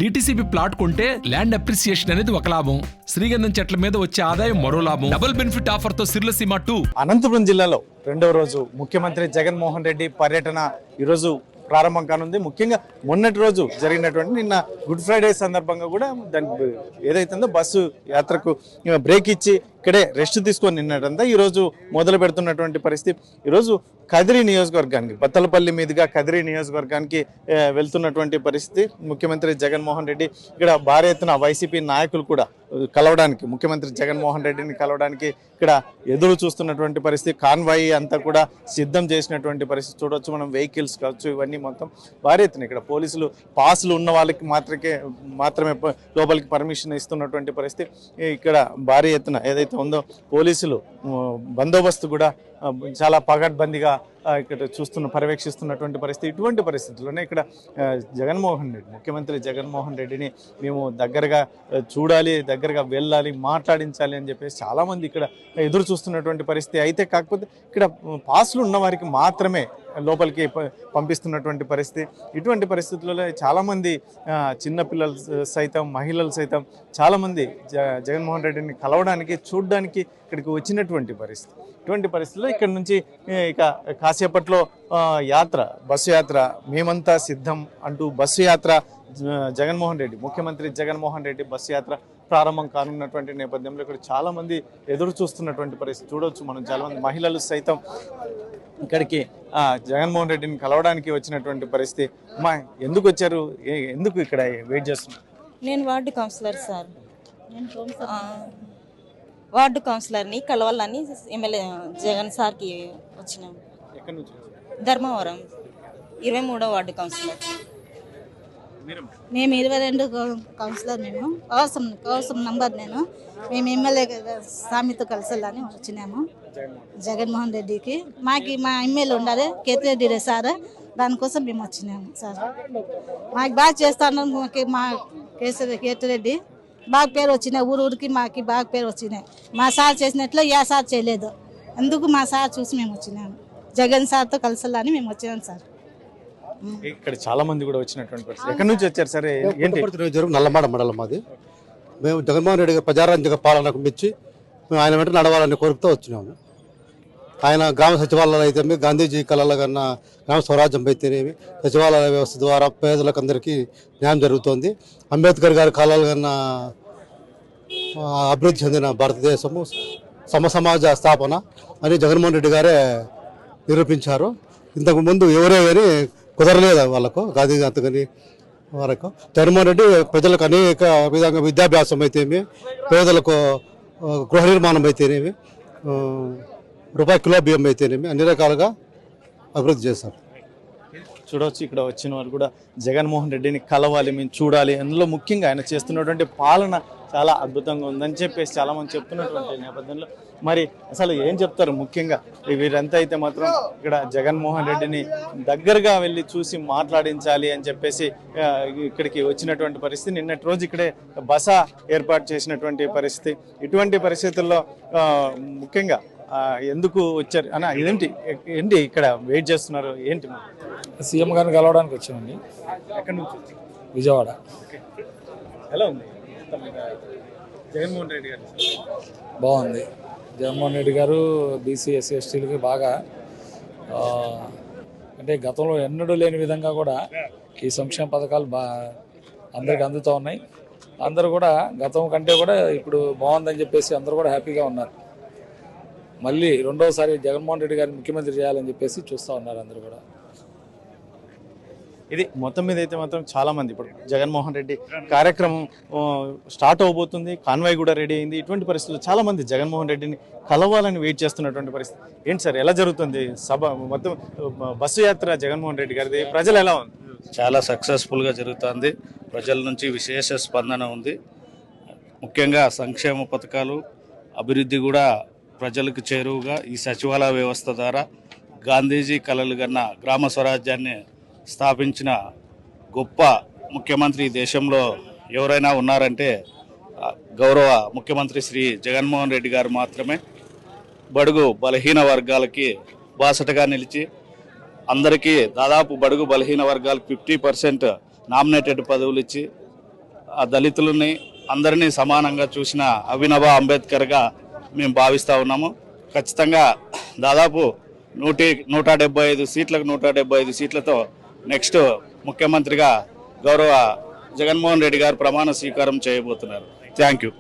DTCP plot కొంటే land appreciation అనేది ఒక లాభం, శ్రీగంధం చెట్ల మీద వచ్చే ఆదాయం మరో లాభం. డబుల్ బెనిఫిట్ ఆఫర్ తో సిర్లసీమ 2. అనంతపురం జిల్లాలో రెండవ రోజు ముఖ్యమంత్రి జగన్మోహన్ రెడ్డి పర్యటన ఈరోజు ప్రారంభం కానుంది. ముఖ్యంగా మొన్నటి రోజు జరిగినటువంటి నిన్న గుడ్ ఫ్రైడే సందర్భంగా కూడా దాని ఏదైతుందో బస్సు యాత్రకు బ్రేక్ ఇచ్చి ఇక్కడే రెస్ట్ తీసుకొని నిన్నటంతా ఈరోజు మొదలు పెడుతున్నటువంటి పరిస్థితి. ఈరోజు కదిరి నియోజకవర్గానికి బత్తలపల్లి మీదుగా కదిరి నియోజకవర్గానికి వెళ్తున్నటువంటి పరిస్థితి. ముఖ్యమంత్రి జగన్మోహన్ రెడ్డి ఇక్కడ భారీ ఎత్తున వైసీపీ నాయకులు కూడా కలవడానికి, ముఖ్యమంత్రి జగన్మోహన్ రెడ్డిని కలవడానికి ఇక్కడ ఎదురు చూస్తున్నటువంటి పరిస్థితి. కాన్వాయి అంతా కూడా సిద్ధం చేసినటువంటి పరిస్థితి చూడవచ్చు మనం. వెహికల్స్ కావచ్చు, ఇవన్నీ మొత్తం భారీ ఎత్తున ఇక్కడ పోలీసులు పాసులు ఉన్న వాళ్ళకి మాత్రమే లోపలికి పర్మిషన్ ఇస్తున్నటువంటి పరిస్థితి. ఇక్కడ భారీ ఎత్తున ఏదైతే ఉందో పోలీసులు బందోబస్తు కూడా చాలా పగడ్బందీగా ఇక్కడ పర్యవేక్షిస్తున్నటువంటి పరిస్థితి. ఇటువంటి పరిస్థితుల్లోనే ఇక్కడ జగన్మోహన్ రెడ్డి, ముఖ్యమంత్రి జగన్మోహన్ రెడ్డిని మేము దగ్గరగా చూడాలి, దగ్గరగా వెళ్ళాలి, మాట్లాడించాలి అని చెప్పేసి చాలామంది ఇక్కడ ఎదురు చూస్తున్నటువంటి పరిస్థితి. అయితే కాకపోతే ఇక్కడ పాసులు ఉన్న వారికి మాత్రమే లోపలికి పంపిస్తున్నటువంటి పరిస్థితి. ఇటువంటి పరిస్థితులలో చాలామంది చిన్నపిల్లలు సైతం, మహిళలు సైతం చాలామంది జగన్మోహన్ రెడ్డిని కలవడానికి, చూడడానికి ఇక్కడికి వచ్చినటువంటి పరిస్థితి. ఇటువంటి పరిస్థితుల్లో ఇక్కడ నుంచి ఇక కాసేపట్లో బస్సు యాత్ర, మేమంతా సిద్ధం అంటూ బస్సు యాత్ర జగన్మోహన్ రెడ్డి, ముఖ్యమంత్రి జగన్మోహన్ రెడ్డి బస్సు యాత్ర ప్రారంభం కానున్నటువంటి నేపథ్యంలో ఇక్కడ చాలామంది ఎదురు చూస్తున్నటువంటి పరిస్థితి చూడవచ్చు మనం. చాలామంది మహిళలు సైతం ఇక్కడికి జగన్మోహన్ రెడ్డిని కలవడానికి వచ్చినటువంటి పరిస్థితి. అమ్మా, ఎందుకు వచ్చారు? ఎందుకు ఇక్కడ వెయిట్ చేస్తున్నారు? నేను వార్డు కౌన్సిలర్ సార్, వార్డు కౌన్సిలర్ని కలవాలని ఎమ్మెల్యే జగన్ సార్కి వచ్చినాము. ఎక్కడి నుంచి? ధర్మవరం 23వ వార్డు కౌన్సిలర్. మేము 22 కౌన్సిలర్. మేము కౌసం నంబర్. మేము ఎమ్మెల్యే స్వామితో కలిసాలని వచ్చినాము జగన్మోహన్ రెడ్డికి. మా ఎమ్మెల్యే ఉండాలి కేతిరెడ్డి సార్, దానికోసం మేము వచ్చినాము సార్. మాకు బాగా చేస్తాను, మా కేతిరెడ్డి బాగా పేరు వచ్చినాయి, ఊరికి మాకు బాగా పేరు వచ్చినాయి. మా సార్ చేసినట్లు ఏ సార్ చేయలేదు, అందుకు మా సార్ చూసి మేము వచ్చినాము. జగన్ సార్తో కలిసాలని మేము వచ్చినాం సార్. ఇక్కడ చాలా మంది కూడా వచ్చినటువంటి పరిస్థితి. ఎక్కడి నుంచి వచ్చారు సరే? నల్లమాడ మండలం మాది. మేము జగన్మోహన్ రెడ్డి గారి ప్రజారాజ్య పాలనకు మెచ్చి మేము ఆయన వెంట నడవాలని కోరికతో వచ్చినాము. ఆయన గ్రామ సచివాలయాలు అయితేనేమి, గాంధీజీ కళల కన్నా గ్రామ స్వరాజ్యం అయితేనేమి, సచివాలయ వ్యవస్థ ద్వారా పేదలకు అందరికీ న్యాయం జరుగుతోంది. అంబేద్కర్ గారి కాలాల కన్నా అభివృద్ధి చెందిన భారతదేశము, సమసమాజ స్థాపన అని జగన్మోహన్ రెడ్డి గారే నిరూపించారు. ఇంతకుముందు ఎవరే కానీ కుదరలేదు వాళ్ళకు, గాంధీ అంతకని వరకు. జగన్మోహన్ రెడ్డి ప్రజలకు అనేక విధంగా విద్యాభ్యాసం అయితేమి, పేదలకు గృహ నిర్మాణం అయితేనేమి, రూపాయి కిలో బియ్యం అయితేనేమి అన్ని రకాలుగా అభివృద్ధి చేశారు. చూడవచ్చు ఇక్కడ వచ్చిన వారు కూడా జగన్మోహన్ రెడ్డిని కలవాలి, మేము చూడాలి. అందులో ముఖ్యంగా ఆయన చేస్తున్నటువంటి పాలన చాలా అద్భుతంగా ఉందని చెప్పేసి చాలామంది చెప్తున్నటువంటి నేపథ్యంలో మరి అసలు ఏం చెప్తారు? ముఖ్యంగా వీరంతా అయితే మాత్రం ఇక్కడ జగన్మోహన్ రెడ్డిని దగ్గరగా వెళ్ళి చూసి మాట్లాడించాలి అని చెప్పేసి ఇక్కడికి వచ్చినటువంటి పరిస్థితి. నిన్నటి రోజు ఇక్కడే బస ఏర్పాటు చేసినటువంటి పరిస్థితి. ఇటువంటి పరిస్థితుల్లో ముఖ్యంగా ఎందుకు వచ్చారు అన్న? ఏంటి ఇక్కడ వెయిట్ చేస్తున్నారు? ఏంటి? సీఎం గారిని కలవడానికి వచ్చామండి. ఎక్కడి నుంచి? విజయవాడ. ఎలా ఉంది జగన్మోహన్ రెడ్డి గారు? బాగుంది. జగన్మోహన్ రెడ్డి గారు బీసీ ఎస్సీ ఎస్టీలకి బాగా అంటే గతంలో ఎన్నడూ లేని విధంగా కూడా ఈ సంక్షేమ పథకాలు అందరికి అందుతూ ఉన్నాయి. అందరూ కూడా గతం కంటే కూడా ఇప్పుడు బాగుందని చెప్పేసి అందరూ కూడా హ్యాపీగా ఉన్నారు. మళ్ళీ రెండవసారి జగన్మోహన్ రెడ్డి గారిని ముఖ్యమంత్రి చేయాలని చెప్పేసి చూస్తూ ఉన్నారు అందరూ కూడా. ఇది మొత్తం మీద అయితే మాత్రం చాలామంది ఇప్పుడు జగన్మోహన్ రెడ్డి కార్యక్రమం స్టార్ట్ అవబోతుంది, కాన్వాయ్ కూడా రెడీ అయింది. ఇటువంటి పరిస్థితుల్లో చాలామంది జగన్మోహన్ రెడ్డిని కలవాలని వెయిట్ చేస్తున్నటువంటి పరిస్థితి. ఏంటి సార్, ఎలా జరుగుతుంది సభ? మొత్తం బస్సు యాత్ర జగన్మోహన్ రెడ్డి గారిది, ప్రజలు ఎలా ఉంది? చాలా సక్సెస్ఫుల్గా జరుగుతుంది. ప్రజల నుంచి విశేష స్పందన ఉంది. ముఖ్యంగా సంక్షేమ పథకాలు, అభివృద్ధి కూడా ప్రజలకు చేరువుగా ఈ సచివాలయ వ్యవస్థ ద్వారా గాంధీజీ కలలు కన్న గ్రామ స్వరాజ్యాన్ని స్థాపించిన గొప్ప ముఖ్యమంత్రి దేశంలో ఎవరైనా ఉన్నారంటే గౌరవ ముఖ్యమంత్రి శ్రీ జగన్మోహన్ రెడ్డి గారు మాత్రమే. బడుగు బలహీన వర్గాలకి బాసటగా నిలిచి అందరికీ దాదాపు బడుగు బలహీన వర్గాలకు 50% నామినేటెడ్ పదవులు ఇచ్చి ఆ దళితులని అందరినీ సమానంగా చూసిన అభినవ అంబేద్కర్గా మేము భావిస్తూ ఉన్నాము. ఖచ్చితంగా దాదాపు 175 సీట్లకు 175 సీట్లతో నెక్స్ట్ ముఖ్యమంత్రిగా గౌరవ జగన్మోహన్ రెడ్డి గారు ప్రమాణ స్వీకారం చేయబోతున్నారు. Thank you.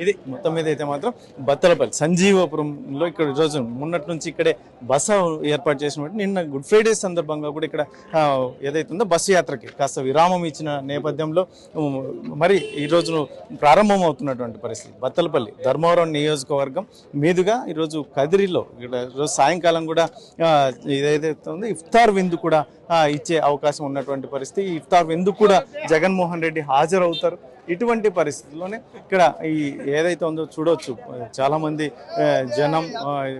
ఇది మొత్తం మీద అయితే మాత్రం బత్తలపల్లి సంజీవపురంలో ఇక్కడ ఈరోజు మొన్నటి నుంచి ఇక్కడే బస ఏర్పాటు చేసినట్టు నిన్న గుడ్ ఫ్రైడే సందర్భంగా కూడా ఇక్కడ ఏదైతే ఉందో బస్సు యాత్రకి కాస్త విరామం ఇచ్చిన నేపథ్యంలో మరి ఈ రోజు ప్రారంభం అవుతున్నటువంటి పరిస్థితి. బత్తలపల్లి ధర్మవరం నియోజకవర్గం మీదుగా ఈరోజు కదిరిలో ఇక్కడ ఈరోజు సాయంకాలం కూడా ఏదైతే ఉందో ఇఫ్తార్ విందు కూడా ఇచ్చే అవకాశం ఉన్నటువంటి పరిస్థితి. ఈ ఇఫ్తార్ విందు కూడా జగన్మోహన్ రెడ్డి హాజరవుతారు. ఇటువంటి పరిస్థితుల్లోనే ఇక్కడ ఈ ఏదైతే ఉందో చూడవచ్చు చాలామంది జనం,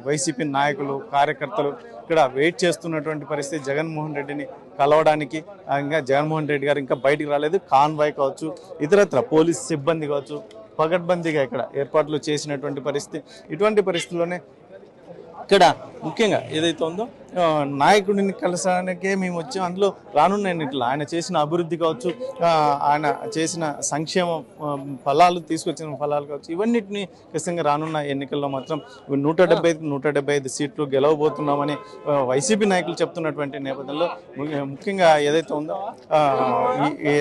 వైసీపీ నాయకులు, కార్యకర్తలు ఇక్కడ వెయిట్ చేస్తున్నటువంటి పరిస్థితి జగన్మోహన్ రెడ్డిని కలవడానికి. ఇంకా జగన్మోహన్ రెడ్డి గారు ఇంకా బయటికి రాలేదు. కాన్వాయ్ కావచ్చు, ఇతరత్ర పోలీస్ సిబ్బంది కావచ్చు పగడ్బందీగా ఇక్కడ ఏర్పాట్లు చేసినటువంటి పరిస్థితి. ఇటువంటి పరిస్థితుల్లోనే ఇక్కడ ముఖ్యంగా ఏదైతే ఉందో నాయకుడిని కలిసడానికే మేము వచ్చాం. అందులో రానున్న ఎన్నికలు ఆయన చేసిన అభివృద్ధి కావచ్చు, ఆయన చేసిన సంక్షేమ ఫలాలు తీసుకొచ్చిన ఫలాలు కావచ్చు, ఇవన్నిటిని ఖచ్చితంగా రానున్న ఎన్నికల్లో మాత్రం 175 సీట్లు గెలవబోతున్నామని వైసీపీ నాయకులు చెప్తున్నటువంటి నేపథ్యంలో ముఖ్యంగా ఏదైతే ఉందో ఈ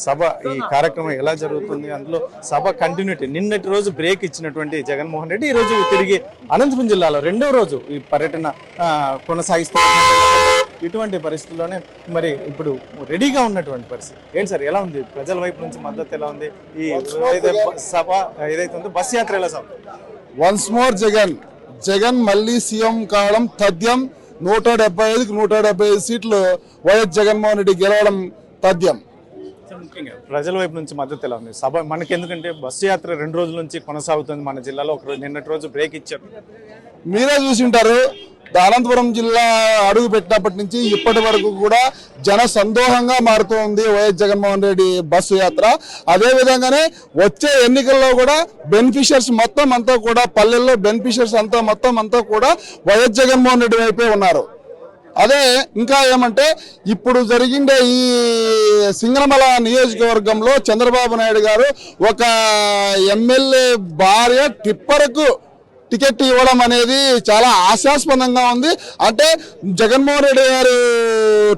సభ, ఈ కార్యక్రమం ఎలా జరుగుతుంది, అందులో సభ కంటిన్యూటీ. నిన్నటి రోజు బ్రేక్ ఇచ్చినటువంటి జగన్మోహన్ రెడ్డి ఈరోజు తిరిగి అనంతపురం జిల్లాలో 2వ రోజు ఈ పర్యటన కొనసాగిస్తున్నారు. ఇటువంటి పరిస్థితుల్లోనే మరి ఇప్పుడు రెడీగా ఉన్నటువంటి పరిస్థితి ఏంటి సార్, ఎలా ఉంది? ప్రజల వైపు నుంచి మద్దతు ఎలా ఉంది? ఈ సభ ఏదైతే ఉందో బస్ యాత్ర ఎలా సార్? వన్స్ మోర్ జగన్ మళ్ళీ సీఎం కావడం తథ్యం. 175కి 175 సీట్లు వైఎస్ జగన్మోహన్ రెడ్డి గెలవడం తథ్యం. ముఖ్యంగా ప్రజల వైపు నుంచి మద్దతు ఎలా ఉంది? సభ మనకి ఎందుకంటే బస్సు యాత్ర 2 రోజుల నుంచి కొనసాగుతుంది మన జిల్లాలో. నిన్నటి రోజు బ్రేక్ ఇచ్చారు, మీరే చూసింటారు. అనంతపురం జిల్లా అడుగు పెట్టినప్పటి నుంచి ఇప్పటి వరకు కూడా జన సందోహంగా మారుతూ ఉంది వైఎస్ జగన్మోహన్ రెడ్డి బస్సు యాత్ర. అదే విధంగానే వచ్చే ఎన్నికల్లో కూడా బెనిఫిషియర్స్ మొత్తం అంతా కూడా పల్లెల్లో బెనిఫిషియర్స్ మొత్తం అంతా కూడా వైఎస్ జగన్మోహన్ రెడ్డి వైపే ఉన్నారు. అదే ఇంకా ఏమంటే ఇప్పుడు జరిగిండే ఈ సింగనమల నియోజకవర్గంలో చంద్రబాబు నాయుడు గారు ఒక ఎమ్మెల్యే భార్య టిప్పర్కు టికెట్ ఇవ్వడం అనేది చాలా ఆశాస్పదంగా ఉంది. అంటే జగన్మోహన్ రెడ్డి గారు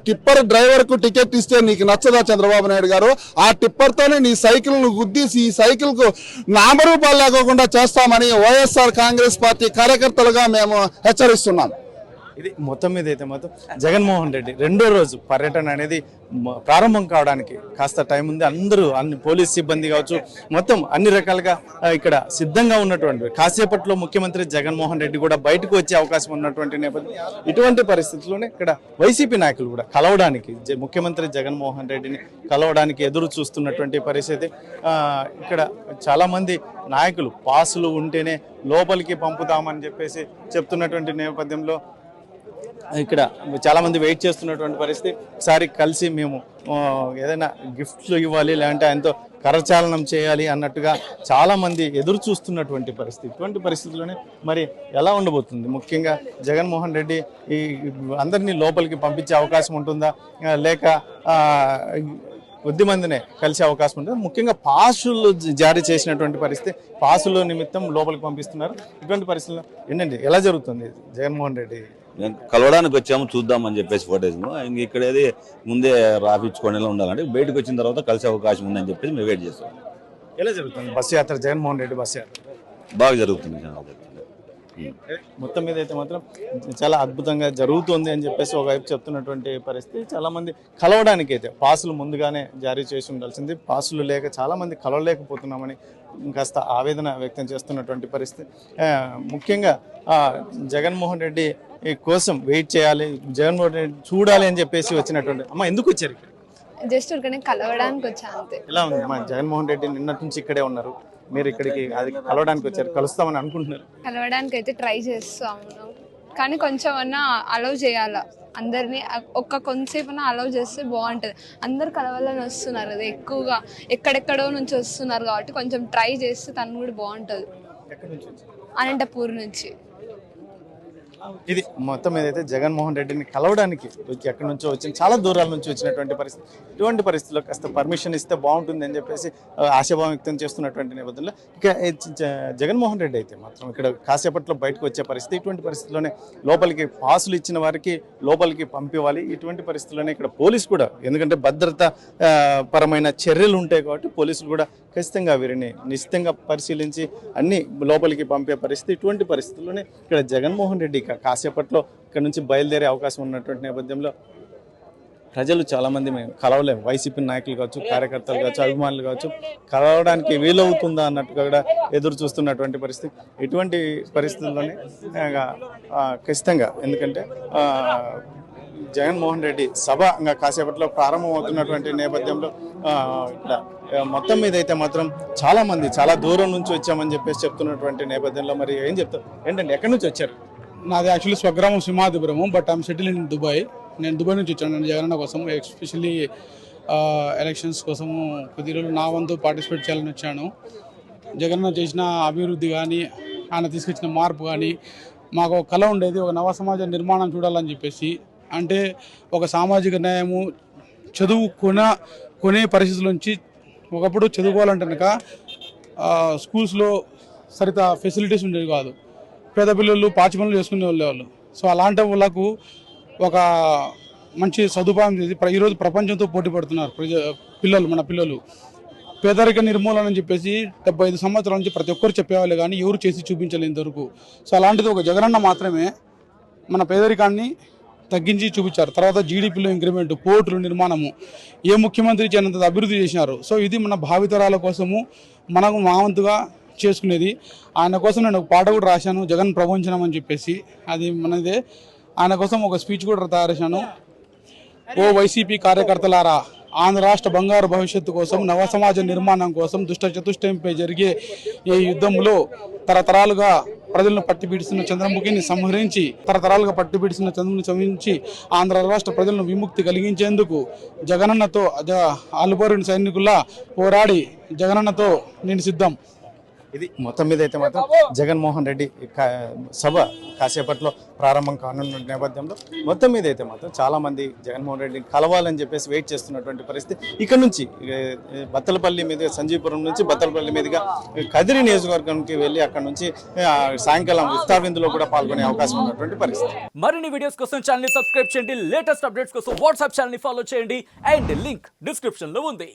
టిప్పర్ డ్రైవర్కు టికెట్ ఇస్తే నీకు నచ్చదా చంద్రబాబు నాయుడు గారు? ఆ టిప్పర్తోనే నీ సైకిల్ను గుద్దీసి ఈ సైకిల్కు నామరూపాలు లేకోకుండా చేస్తామని వైఎస్ఆర్ కాంగ్రెస్ పార్టీ కార్యకర్తలుగా మేము హెచ్చరిస్తున్నాం. ఇది మొత్తం మీద అయితే మాత్రం జగన్మోహన్ రెడ్డి 2వ రోజు పర్యటన అనేది ప్రారంభం కావడానికి కాస్త టైం ఉంది. అందరూ అన్ని పోలీస్ సిబ్బంది కావచ్చు మొత్తం అన్ని రకాలుగా ఇక్కడ సిద్ధంగా ఉన్నటువంటి కాసేపట్లో ముఖ్యమంత్రి జగన్మోహన్ రెడ్డి కూడా బయటకు వచ్చే అవకాశం ఉన్నటువంటి నేపథ్యం. ఇటువంటి పరిస్థితుల్లోనే ఇక్కడ వైసీపీ నాయకులు కూడా కలవడానికి ముఖ్యమంత్రి జగన్మోహన్ రెడ్డిని కలవడానికి ఎదురు చూస్తున్నటువంటి పరిస్థితి. ఇక్కడ చాలామంది నాయకులు పాసులు ఉంటేనే లోపలికి పంపుతామని చెప్పేసి చెప్తున్నటువంటి నేపథ్యంలో ఇక్కడ చాలా మంది వెయిట్ చేస్తున్నటువంటి పరిస్థితి. ఒకసారి కలిసి మేము ఏదైనా గిఫ్ట్లు ఇవ్వాలి, లేదంటే ఆయనతో కరచాలనం చేయాలి అన్నట్టుగా చాలా మంది ఎదురు చూస్తున్నటువంటి పరిస్థితి. ఇటువంటి పరిస్థితుల్లోనే మరి ఎలా ఉండబోతుంది? ముఖ్యంగా జగన్మోహన్ రెడ్డి ఈ అందరినీ లోపలికి పంపించే అవకాశం ఉంటుందా, లేక కొద్ది మందినే కలిసే అవకాశం ఉంటుంది? ముఖ్యంగా పాసులు జారీ చేసినటువంటి పరిస్థితి, పాసుల నిమిత్తం లోపలికి పంపిస్తున్నారు. ఇటువంటి పరిస్థితుల్లో ఏంటండి ఎలా జరుగుతుంది? జగన్మోహన్ రెడ్డి కలవడానికి వచ్చాము, చూద్దామని చెప్పేసి ఫోటోస్ ఇంక ఇక్కడేది ముందే రాపించుకొని ఉండాలంటే బయటకు వచ్చిన తర్వాత కలిసే అవకాశం ఉందని చెప్పేసి మేము వెయిట్ చేస్తాం. ఎలా జరుగుతుంది బస్సు యాత్ర, జగన్మోహన్ రెడ్డి బస్సు యాత్ర? బాగా జరుగుతుంది. మొత్తం మీద అయితే మాత్రం చాలా అద్భుతంగా జరుగుతుంది అని చెప్పేసి ఒకవైపు చెప్తున్నటువంటి పరిస్థితి. చాలా మంది కలవడానికి అయితే పాసులు ముందుగానే జారీ చేసి ఉండాల్సింది, పాసులు లేక చాలా మంది కలవలేకపోతున్నామని కాస్త ఆవేదన వ్యక్తం చేస్తున్నటువంటి పరిస్థితి. ముఖ్యంగా జగన్మోహన్ రెడ్డి కోసం వెయిట్ చేయాలి, జగన్మోహన్ రెడ్డి చూడాలి అని చెప్పేసి వచ్చినటువంటి అమ్మ ఎందుకు వచ్చారు? జస్ట్ ఉరకనే కలవడానికి వచ్చా అంతే. ఎలా ఉంది మా జగన్మోహన్ రెడ్డి నిన్నటి నుంచి ఇక్కడే ఉన్నారు, మీరు ఇక్కడికి అది కలవడానికి వచ్చారు, కలుస్తామని అనుకుంటున్నారు? కలవడానికి అయితే ట్రై చేస్తాము, కానీ కొంచెం అన్నా అలౌ చేయాలా అందరినీ. కొంతసేపు అలౌ చేస్తే బాగుంటుంది. అందరు కలవాలని వస్తున్నారు కదా, ఎక్కువగా ఎక్కడెక్కడో నుంచి వస్తున్నారు కాబట్టి కొంచెం ట్రై చేస్తే తను కూడా బాగుంటుంది. అనంతపూర్ నుంచి. ఇది మొత్తం ఏదైతే జగన్మోహన్ రెడ్డిని కలవడానికి ఎక్కడి నుంచో వచ్చిన చాలా దూరాల నుంచి వచ్చినటువంటి పరిస్థితి. ఇటువంటి పరిస్థితుల్లో కాస్త పర్మిషన్ ఇస్తే బాగుంటుంది అని చెప్పేసి ఆశాభావం వ్యక్తం చేస్తున్నటువంటి నేపథ్యంలో ఇక జగన్మోహన్ రెడ్డి అయితే మాత్రం ఇక్కడ కాసేపట్లో బయటకు వచ్చే పరిస్థితి. ఇటువంటి పరిస్థితుల్లోనే లోపలికి పాసులు ఇచ్చిన వారికి లోపలికి పంపివ్వాలి. ఇటువంటి పరిస్థితుల్లోనే ఇక్కడ పోలీసు కూడా, ఎందుకంటే భద్రత పరమైన చర్యలు ఉంటాయి కాబట్టి పోలీసులు కూడా ఖచ్చితంగా వీరిని నిశ్చితంగా పరిశీలించి అన్ని లోపలికి పంపే పరిస్థితి. ఇటువంటి పరిస్థితుల్లోనే ఇక్కడ జగన్మోహన్ రెడ్డి కాసేపట్లో ఇక్కడ నుంచి బయలుదేరే అవకాశం ఉన్నటువంటి నేపథ్యంలో ప్రజలు చాలామంది మేము కలవలేము, వైసీపీ నాయకులు కావచ్చు, కార్యకర్తలు కావచ్చు, అభిమానులు కావచ్చు, కలవడానికి వీలవుతుందా అన్నట్టుగా కూడా ఎదురు చూస్తున్నటువంటి పరిస్థితి. ఇటువంటి పరిస్థితుల్లోనే ఖచ్చితంగా, ఎందుకంటే జగన్మోహన్ రెడ్డి సభ ఇంకా కాసేపట్లో ప్రారంభమవుతున్నటువంటి నేపథ్యంలో ఇక్కడ మొత్తం మీద అయితే మాత్రం చాలా మంది చాలా దూరం నుంచి వచ్చామని చెప్పేసి చెప్తున్నటువంటి నేపథ్యంలో మరి ఏం చెప్తారు, ఏంటంటే ఎక్కడి నుంచి వచ్చారు? నాది యాక్చువల్లీ స్వగ్రామం Simhadripuram, but I'm settle in Dubai. నేను దుబాయ్ నుంచి వచ్చాను జగనన్న కోసం, ఎస్పెషల్లీ ఎలక్షన్స్ కోసము కొద్ది రోజులు నా వంతు పార్టిసిపేట్ చేయాలని వచ్చాను. జగనన్న చేసిన అభివృద్ధి కానీ ఆయన తీసుకొచ్చిన మార్పు కానీ మాకు ఒక కళ ఉండేది, ఒక నవ సమాజ నిర్మాణం చూడాలని చెప్పేసి. అంటే ఒక సామాజిక న్యాయము, కొనే పరిస్థితుల నుంచి ఒకప్పుడు చదువుకోవాలంటే కనుక స్కూల్స్లో సరిత ఫెసిలిటీస్ ఉండేవి కాదు, పేద పిల్లలు పాచి పనులు చేసుకునే వాళ్ళు. సో అలాంటి వాళ్ళకు ఒక మంచి సదుపాయం చేసి ఈరోజు ప్రపంచంతో పోటీ పడుతున్నారు మన పిల్లలు. పేదరిక నిర్మూలన అని చెప్పేసి 75 సంవత్సరాల నుంచి ప్రతి ఒక్కరు చెప్పేవాళ్ళు కానీ ఎవరు చేసి చూపించలేని వరకు. సో అలాంటిది ఒక జగనన్న మాత్రమే మన పేదరికాన్ని తగ్గించి చూపించారు. తర్వాత జీడిపిలో ఇంక్రిమెంట్, పోర్టుల నిర్మాణము, ఏ ముఖ్యమంత్రి చేయనంత అభివృద్ధి చేసినారు. సో ఇది మన భావితరాల కోసము మనకు మా వంతుగా చేసుకునేది. ఆయన కోసం నేను ఒక పాట కూడా రాశాను, జగన్ ప్రపంచనం అని చెప్పేసి. అది మనదే. ఆయన కోసం ఒక స్పీచ్ కూడా తయారు చేశాను. ఓ వైసీపీ కార్యకర్తలారా, ఆంధ్ర రాష్ట్ర బంగారు భవిష్యత్తు కోసం, నవ సమాజ నిర్మాణం కోసం దుష్ట చతుష్టయంపై జరిగే ఈ యుద్ధంలో తరతరాలుగా ప్రజలను పట్టిపీడిస్తున్న చంద్రముఖిని సంహరించి ఆంధ్ర రాష్ట్ర ప్రజలను విముక్తి కలిగించేందుకు జగనన్నతో అలుపరిన సైనికుల్లా పోరాడి జగనన్నతో నేను సిద్ధం. ఇది మొత్తం మీద అయితే మాత్రం జగన్మోహన్ రెడ్డి సభ కాసేపట్లో ప్రారంభం కానున్న నేపథ్యంలో మొత్తం మీద అయితే మాత్రం చాలా మంది జగన్మోహన్ రెడ్డిని కలవాలని చెప్పేసి వెయిట్ చేస్తున్నటువంటి పరిస్థితి. ఇక్కడ నుంచి బత్తలపల్లి మీద, సంజీవపురం నుంచి బత్తలపల్లి మీదుగా కదిరి నియోజకవర్గానికి వెళ్ళి అక్కడ నుంచి సాయంకాలం ఇఫ్తార్ విందులో కూడా పాల్గొనే అవకాశం ఉన్నటువంటి పరిస్థితి. మరిన్ని వీడియోస్ కోసం ఛానల్ ని సబ్స్క్రైబ్ చేయండి, లేటెస్ట్ అప్డేట్స్ కోసం వాట్సాప్ ఛానల్ ని ఫాలో చేయండి, అండ్ లింక్ డిస్క్రిప్షన్ లో ఉంది.